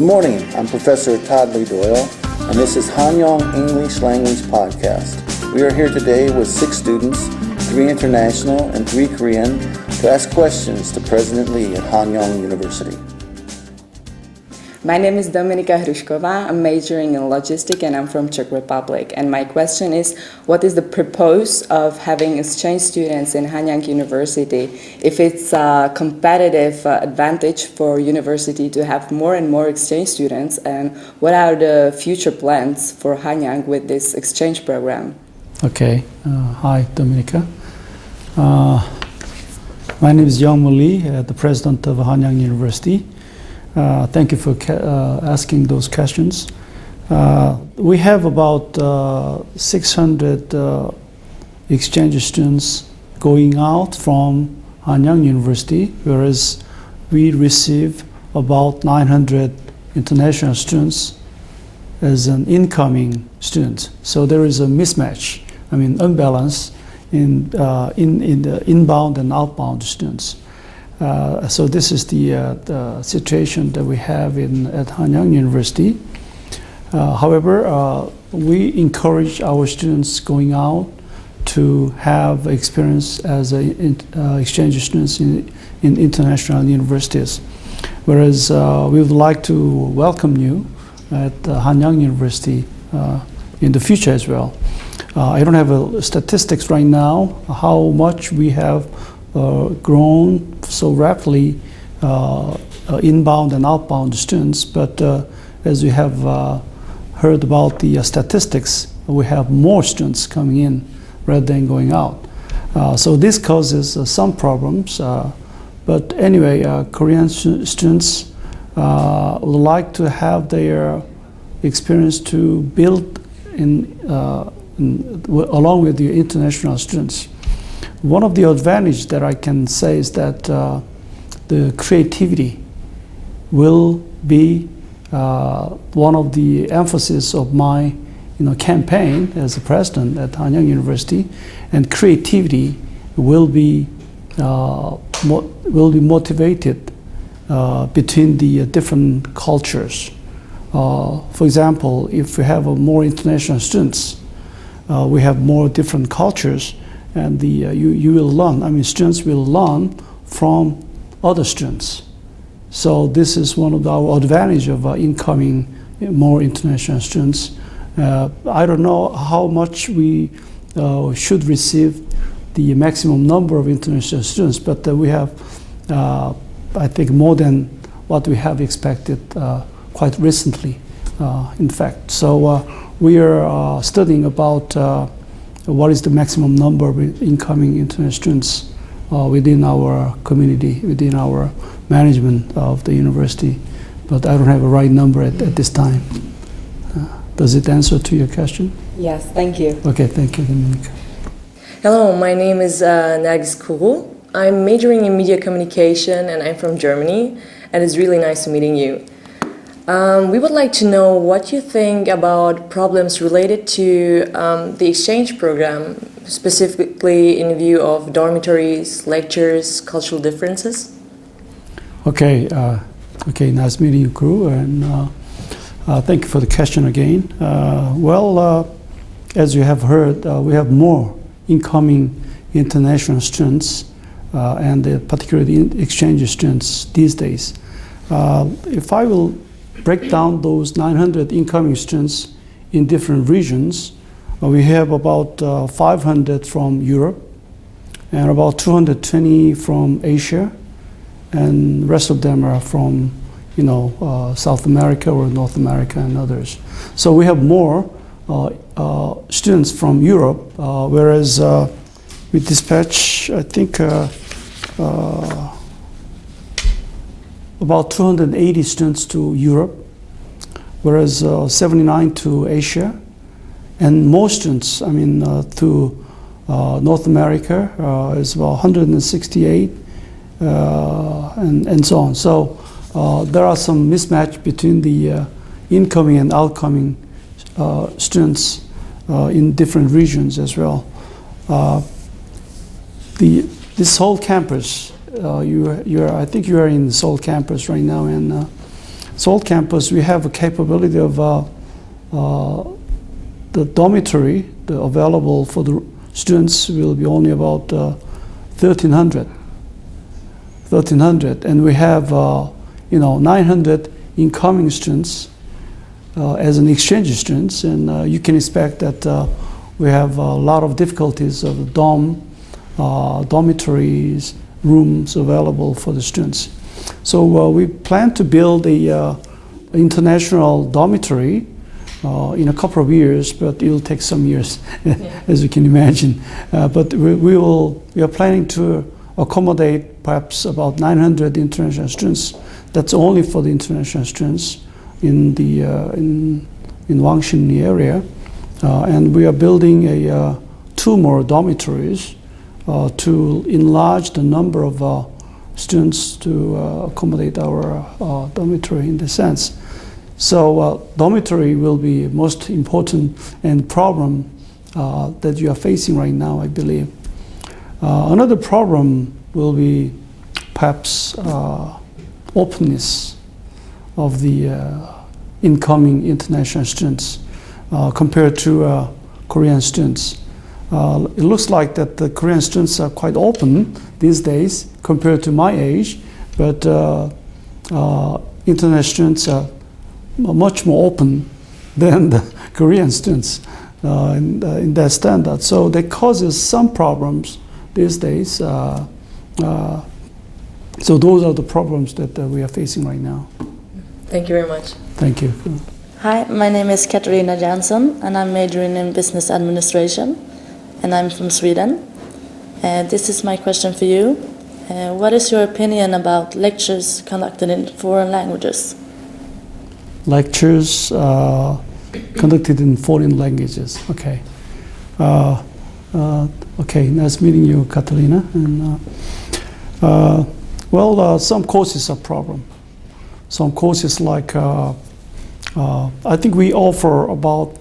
morning, I'm Professor Todd Lee Doyle, and this is Hanyang English Language Podcast. We are here today with 6 students, 3 international and 3 Korean, to ask questions to President Lee at Hanyang University. My name is Dominika Hrušková. I'm majoring in logistics and I'm from Czech Republic. And my question is, what is the purpose of having exchange students in Hanyang University? If it's a competitive advantage for university to have more and more exchange students, and what are the future plans for Hanyang with this exchange program? Okay. Hi, Dominika. My name is Young Lee, the president of Hanyang University. Thank you for asking those questions. We have about 600 exchange students going out from Hanyang University, whereas we receive about 900 international students as an incoming student. So there is a mismatch, imbalance in the inbound and outbound students. So this is the situation that we have at Hanyang University. However, we encourage our students going out to have experience as exchange students in international universities. Whereas we would like to welcome you at Hanyang University in the future as well. I don't have statistics right now how much we have grown so rapidly inbound and outbound students, but as we have heard about the statistics, we have more students coming in rather than going out. So this causes some problems, but anyway, Korean students would like to have their experience to build along with the international students. One of the advantages that I can say is that the creativity will be one of the emphasis of my campaign as a president at Hanyang University, and creativity will be motivated between the different cultures. For example, if we have more international students, we have more different cultures. And you will learn, students will learn from other students. So this is one of our advantage of incoming more international students. I don't know how much we should receive the maximum number of international students, but we have, I think, more than what we have expected quite recently, in fact. So we are studying about what is the maximum number of incoming international students within our community, within our management of the university. But I don't have a right number at this time. Does it answer to your question? Yes, thank you. Okay, thank you, Dominika. Hello, my name is Nergis Kuru. I'm majoring in media communication and I'm from Germany, and it's really nice meeting you. We would like to know what you think about problems related to the exchange program, specifically in view of dormitories, lectures, cultural differences. Okay, nice meeting you, Kuru, and thank you for the question again. As you have heard, we have more incoming international students, and particularly exchange students these days. If I will break down those 900 incoming students in different regions, we have about 500 from Europe and about 220 from Asia, and the rest of them are from South America or North America and others. So we have more students from Europe, whereas we dispatch, I think, about 280 students to Europe, whereas 79 to Asia, and most students, to North America is about 168, and so on. So there are some mismatch between the incoming and outgoing students in different regions as well. This whole campus, I think you are in the Seoul campus right now, and Seoul campus, we have a capability of the dormitory available for the students will be only about 1,300, and we have 900 incoming students as an exchange students, and you can expect that we have a lot of difficulties of dormitories, rooms available for the students. So we plan to build a international dormitory in a couple of years, but it will take some years, as you can imagine. But we are planning to accommodate perhaps about 900 international students. That's only for the international students in the in Wangshin area, and we are building 2 more dormitories to enlarge the number of students to accommodate our dormitory in the sense. So dormitory will be most important and problem that you are facing right now, I believe. Another problem will be perhaps openness of the incoming international students compared to Korean students. It looks like that the Korean students are quite open these days compared to my age, but international students are much more open than the Korean students in that standard. So that causes some problems these days. So those are the problems that we are facing right now. Thank you very much. Thank you. Hi, my name is Katarina Jansson, and I'm majoring in business administration, and I'm from Sweden. This is my question for you. What is your opinion about lectures conducted in foreign languages? Lectures conducted in foreign languages. Okay. Okay, nice meeting you, Catalina. And some courses are problem. Some courses like I think we offer about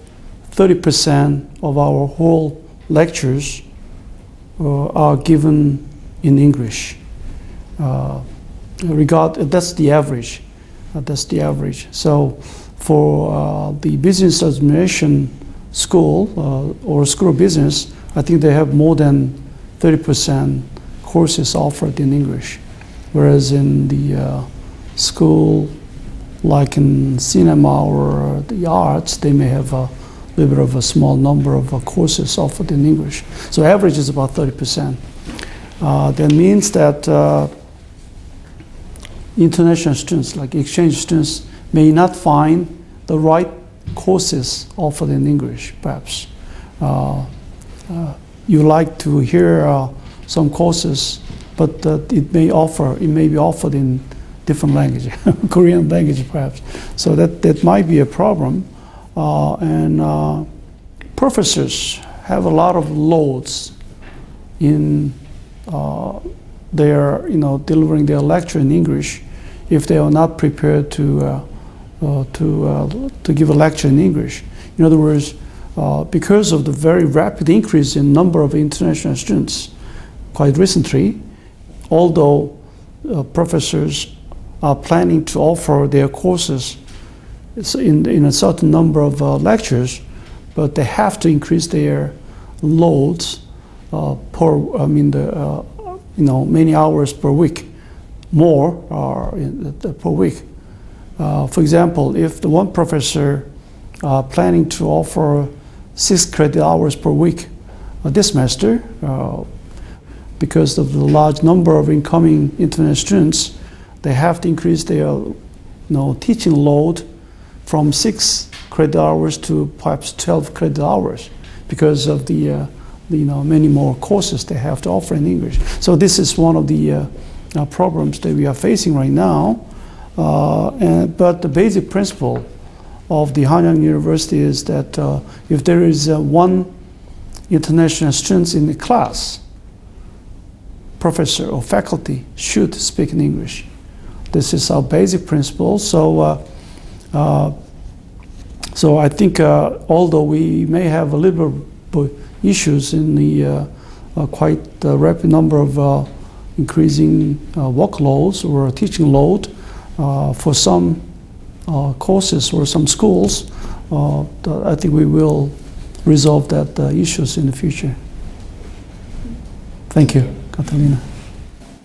30% of our whole lectures are given in English. That's the average. That's the average. So for the business administration school or school of business, I think they have more than 30% courses offered in English. Whereas in the school, like in cinema or the arts, they may have a little bit of a small number of courses offered in English. So average is about 30%. That means that international students, like exchange students, may not find the right courses offered in English, perhaps. You like to hear some courses, but it may be offered in different language, Korean language perhaps. So that might be a problem. And professors have a lot of loads in their, delivering their lecture in English if they are not prepared to give a lecture in English. In other words, because of the very rapid increase in number of international students quite recently, although professors are planning to offer their courses in a certain number of lectures, but they have to increase their loads many hours per week, more per week. For example, if the one professor planning to offer 6 credit hours per week this semester, because of the large number of incoming international students, they have to increase their teaching load from 6 credit hours to perhaps 12 credit hours because of the many more courses they have to offer in English. So this is one of the problems that we are facing right now. But the basic principle of the Hanyang University is that if there is one international student in the class, professor or faculty should speak in English. This is our basic principle. So I think although we may have a little bit issues in the quite rapid number of increasing workloads or teaching load for some courses or some schools, I think we will resolve that issues in the future. Thank you, Catalina.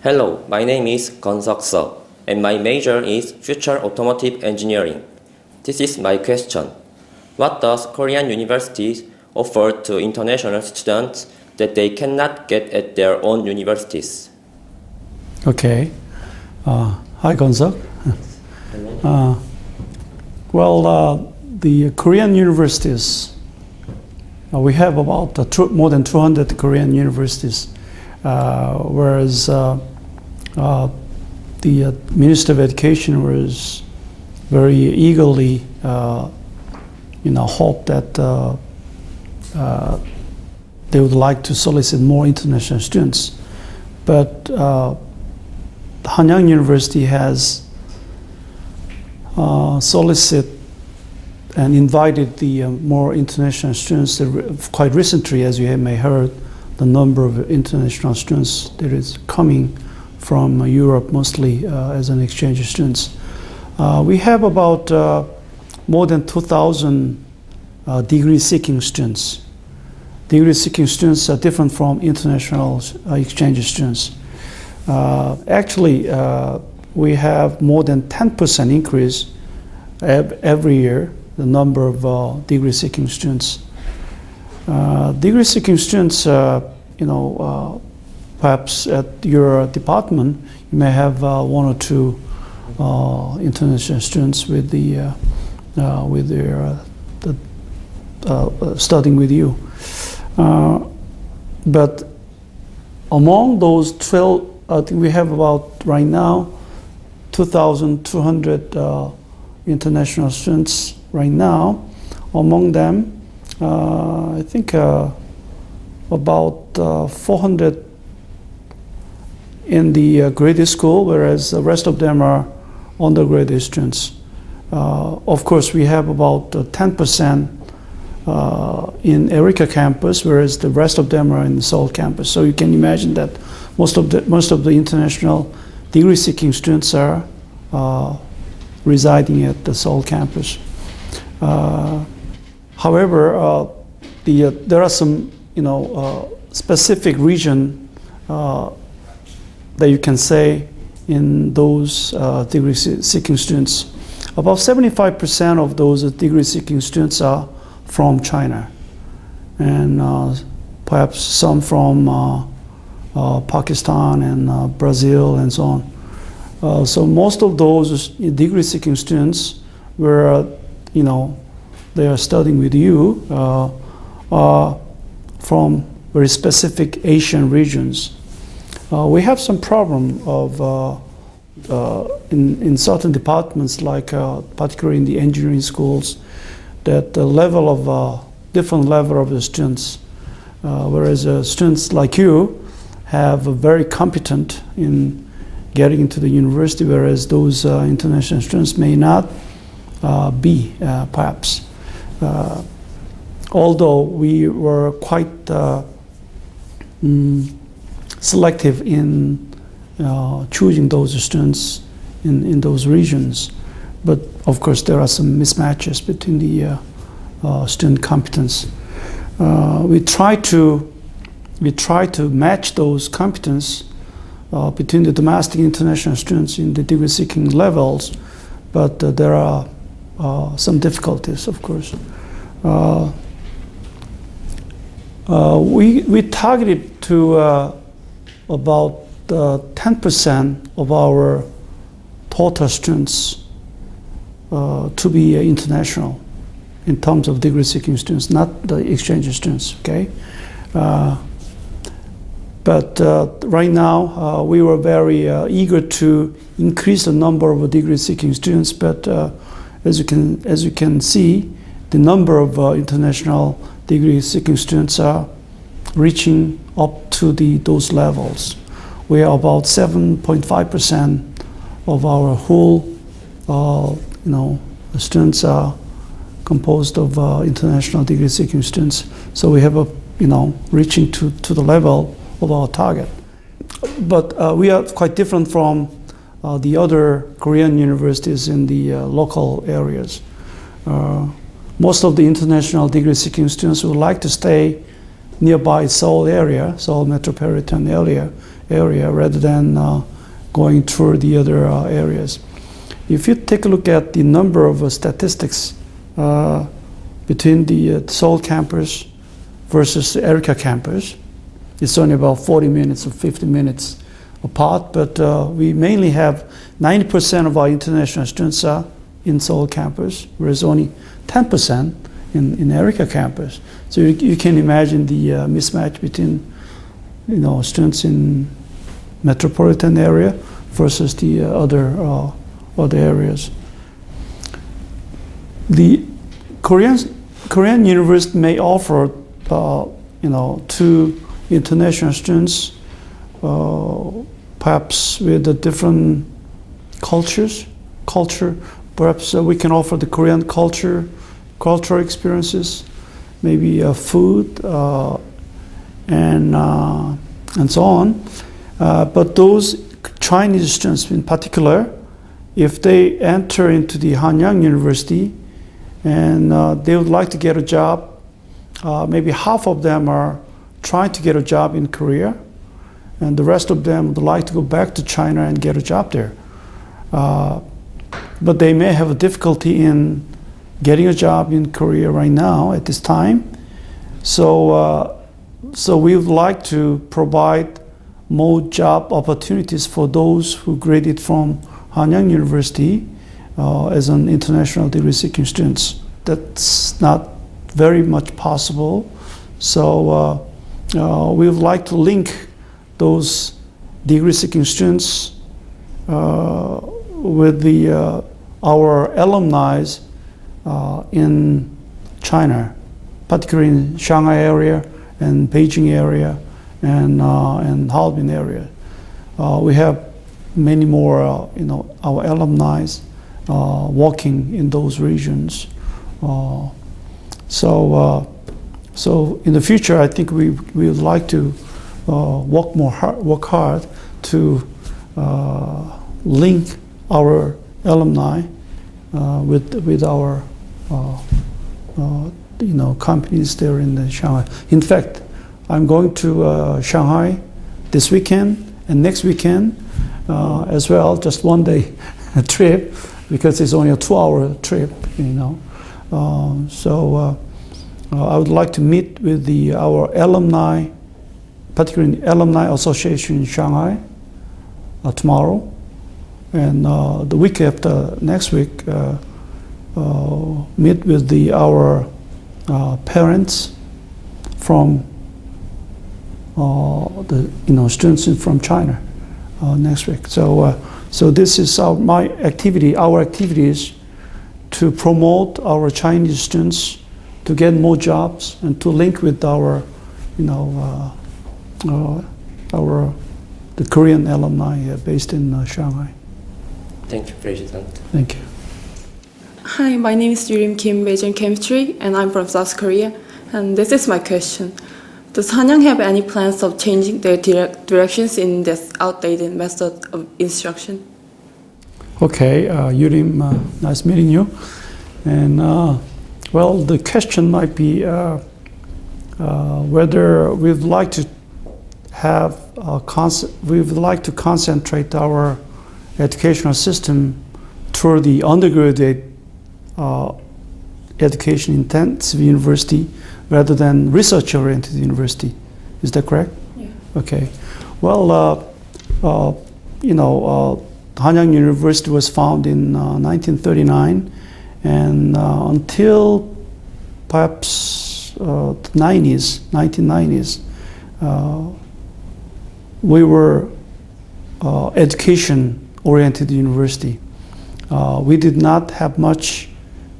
Hello, my name is Gonsak Seo, and my major is Future Automotive Engineering. This is my question. What does Korean universities offer to international students that they cannot get at their own universities? Okay. Hi, Gonzak. The Korean universities, we have about more than 200 Korean universities, whereas the Minister of Education was very eagerly, hope that they would like to solicit more international students. But Hanyang University has solicited and invited the more international students. Quite recently, as you may heard, the number of international students that is coming from Europe, mostly as an exchange students. We have about more than 2,000 degree-seeking students. Degree-seeking students are different from international exchange students. Actually, we have more than 10% increase every year, the number of degree-seeking students. Degree-seeking students, perhaps at your department, you may have one or two international students with studying with you. But among those 12, I think we have about right now 2,200 international students right now. Among them, I think about 400 in the graduate school, whereas the rest of them are undergraduate students. Of course, we have about 10% in Eureka campus, whereas the rest of them are in the Seoul campus. So you can imagine that most of the international degree-seeking students are residing at the Seoul campus. However, there are some specific region that you can say in those degree-seeking students. About 75% of those degree-seeking students are from China, and perhaps some from Pakistan and Brazil and so on. So most of those degree-seeking students were, they are studying with you, are from very specific Asian regions. We have some problem of in certain departments, like particularly in the engineering schools, that the level of different level of the students, whereas students like you have very competent in getting into the university, whereas those international students may not be, perhaps. Although we were quite selective in choosing those students in those regions. But of course, there are some mismatches between the student competence. We try to match those competence between the domestic and international students in the degree-seeking levels, but there are some difficulties, of course. We targeted to about 10% of our total students to be international in terms of degree-seeking students, not the exchange students, okay? But right now, we were very eager to increase the number of degree-seeking students, but as you can see, the number of international degree-seeking students are reaching up to those levels. We are about 7.5% of our whole, students are composed of international degree-seeking students. So we have reaching to the level of our target. But we are quite different from the other Korean universities in the local areas. Most of the international degree-seeking students would like to stay nearby Seoul area, Seoul metropolitan area rather than going through the other areas. If you take a look at the number of statistics between the Seoul campus versus the Eureka campus, it's only about 40 minutes or 50 minutes apart, but we mainly have 90% of our international students are in Seoul campus, whereas only 10% in Eureka campus. So you can imagine the mismatch between students in metropolitan area versus the other areas. The Korean university may offer to international students perhaps with the different culture. Perhaps we can offer the Korean cultural experiences, maybe food and so on. But those Chinese students in particular, if they enter into the Hanyang University and they would like to get a job, maybe half of them are trying to get a job in Korea, and the rest of them would like to go back to China and get a job there. But they may have a difficulty in getting a job in Korea right now at this time. So we would like to provide more job opportunities for those who graduated from Hanyang University as an international degree-seeking students. That's not very much possible. So we would like to link those degree-seeking students with our alumni in China, particularly in Shanghai area and Beijing area and Harbin area. We have many more, our alumni working in those regions. So in the future, I think we would like to work hard to link our alumni with our companies there in Shanghai. In fact, I'm going to Shanghai this weekend and next weekend as well, just one day trip, because it's only a 2-hour trip, So I would like to meet with our alumni, particularly Alumni Association in Shanghai tomorrow, and the week after next week meet with our parents from the students from China next week. So this is our activity is to promote our Chinese students to get more jobs and to link with our the Korean alumni based in Shanghai. Thank you, President. Thank you. Hi, my name is Yurim Kim, major in chemistry, and I'm from South Korea. And this is my question. Does Hanyang have any plans of changing their directions in this outdated method of instruction? Okay, Yurim, nice meeting you. And well, the question might be whether we'd like to have concentrate our educational system toward the undergraduate education intensive university rather than research-oriented university. Is that correct? Yeah. Okay. Well, Hanyang University was founded in 1939, and until perhaps the 1990s, we were education-oriented university. We did not have much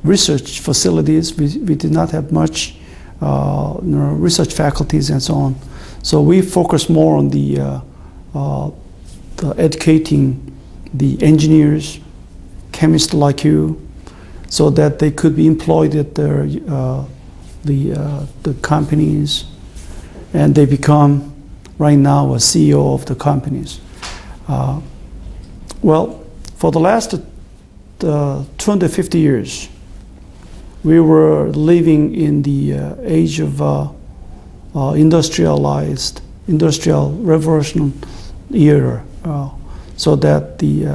research facilities. We did not have much research faculties and so on. So we focus more on the educating the engineers, chemists like you, so that they could be employed at the companies, and they become right now a CEO of the companies. Well, for the last 250 years, we were living in the age of industrial revolution era, so that the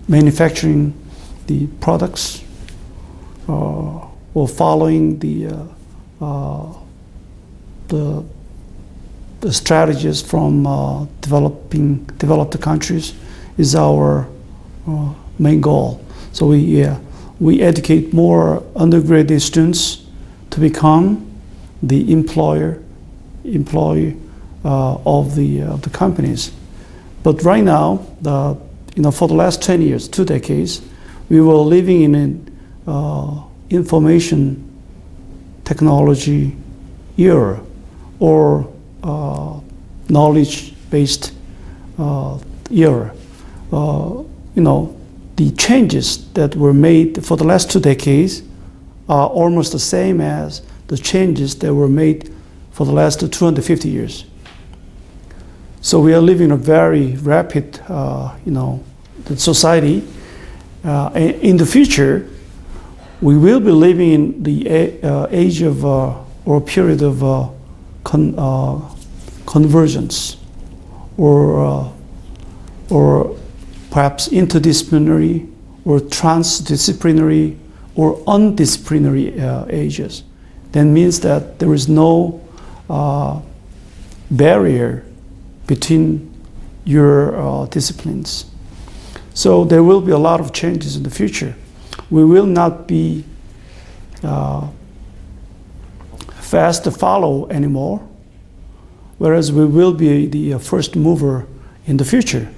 manufacturing the products or following the strategies from developed countries is our main goal. So we educate more undergraduate students to become the employee of the companies. But right now, for the last 10 years, 2 decades, we were living in an information technology era, or knowledge-based era. The changes that were made for the last 2 decades are almost the same as the changes that were made for the last 250 years. So we are living in a very rapid, society. In the future, we will be living in the age of or period of convergence, or perhaps interdisciplinary, or transdisciplinary, or undisciplinary ages. That means that there is no barrier between your disciplines. So there will be a lot of changes in the future. We will not be fast to follow anymore, whereas we will be the first mover in the future.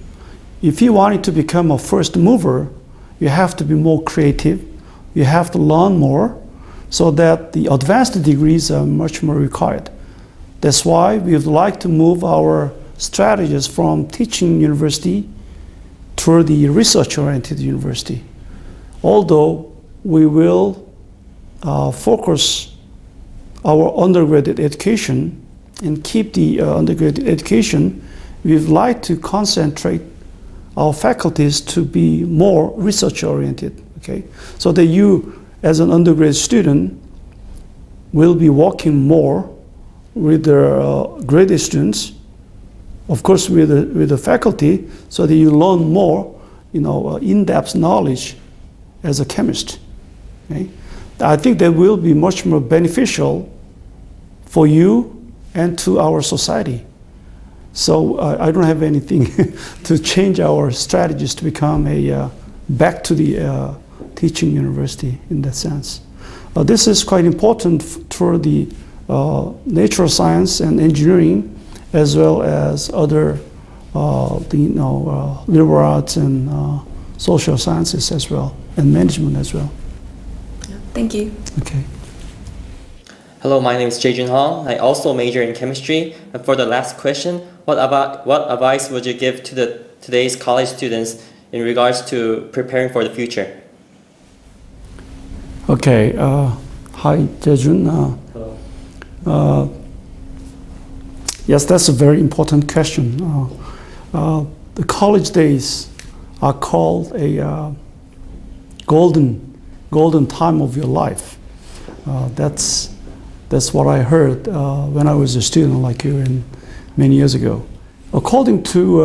If you wanted to become a first mover, you have to be more creative, you have to learn more, so that the advanced degrees are much more required. That's why we would like to move our strategies from teaching university toward the research-oriented university. Although we will focus our undergraduate education and keep the undergraduate education, we would like to concentrate our faculties to be more research-oriented, okay? So that you, as an undergraduate student, will be working more with the graduate students, of course with the faculty, so that you learn more, in-depth knowledge as a chemist. Okay? I think that will be much more beneficial for you and to our society. So I don't have anything to change our strategies to become back to the teaching university in that sense. This is quite important for the natural science and engineering, as well as other liberal arts and social sciences as well, and management as well. Thank you. Okay. Hello, my name is Jae-jun Hong. I also major in chemistry. And for the last question, what advice would you give to today's college students in regards to preparing for the future? Okay. Hi, Jae-jun. Hello. Yes, that's a very important question. The college days are called a golden time of your life. That's what I heard when I was a student like you many years ago. According to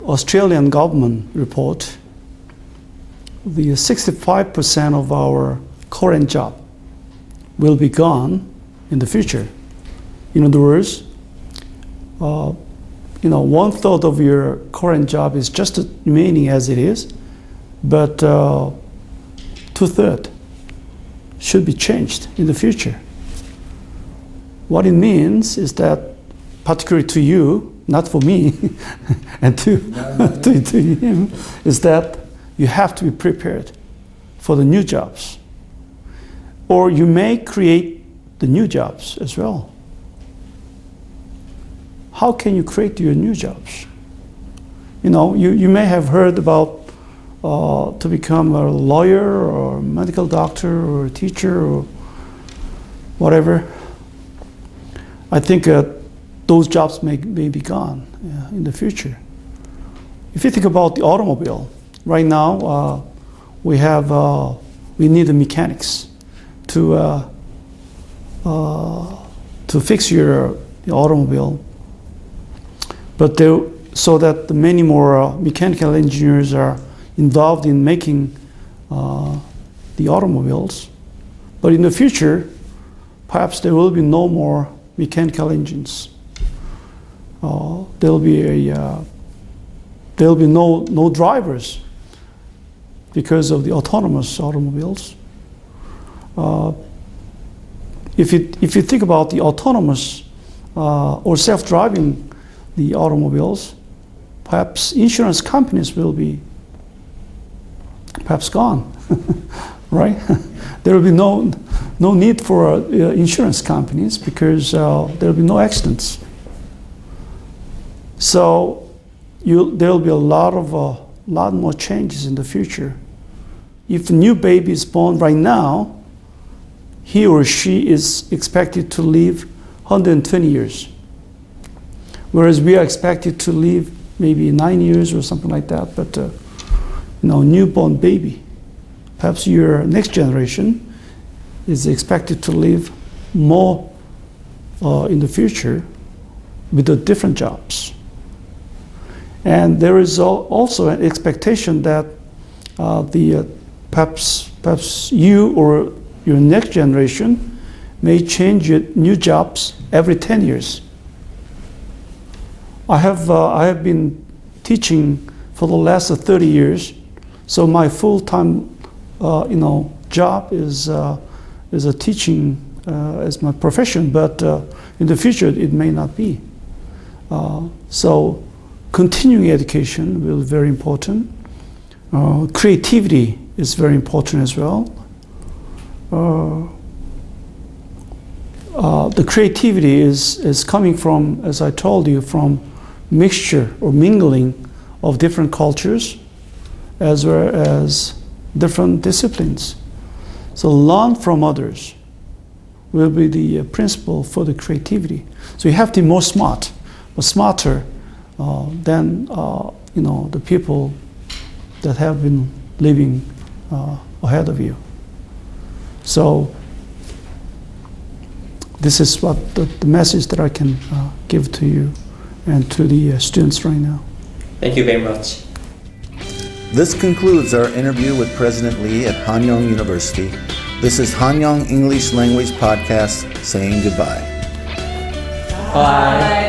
Australian government report, the 65% of our current job will be gone in the future. In other words, 1/3 of your current job is just remaining as it is, but 2/3 should be changed in the future. What it means is that, particularly to you, not for me, and to him, is that you have to be prepared for the new jobs. Or you may create the new jobs as well. How can you create your new jobs? You may have heard about to become a lawyer or a medical doctor or a teacher or whatever. I think those jobs may be gone in the future. if you think about the automobile, right now we need the mechanics to fix your automobile, but so that many more mechanical engineers are involved in making the automobiles. But in the future, perhaps there will be no more mechanical engines. There'll be no drivers because of the autonomous automobiles. If you think about the autonomous or self-driving the automobiles, perhaps insurance companies will be perhaps gone, right? There will be no need for insurance companies because there will be no accidents. So there will be a lot more changes in the future. If a new baby is born right now, he or she is expected to live 120 years, whereas we are expected to live maybe 9 years or something like that. But newborn baby, perhaps your next generation is expected to live more in the future with the different jobs. And there is also an expectation that perhaps you or your next generation may change your new jobs every 10 years. I have been teaching for the last 30 years, so my full-time job is a teaching as my profession, but in the future it may not be. So continuing education will be very important. Creativity is very important as well. The creativity is coming from, as I told you, from mixture or mingling of different cultures as well as different disciplines. So learn from others will be the principle for the creativity. So you have to be more smart, but smarter than the people that have been living ahead of you. So this is what the message that I can give to you and to the students right now. Thank you very much. This concludes our interview with President Lee at Hanyang University. This is Hanyang English Language Podcast saying goodbye. Bye.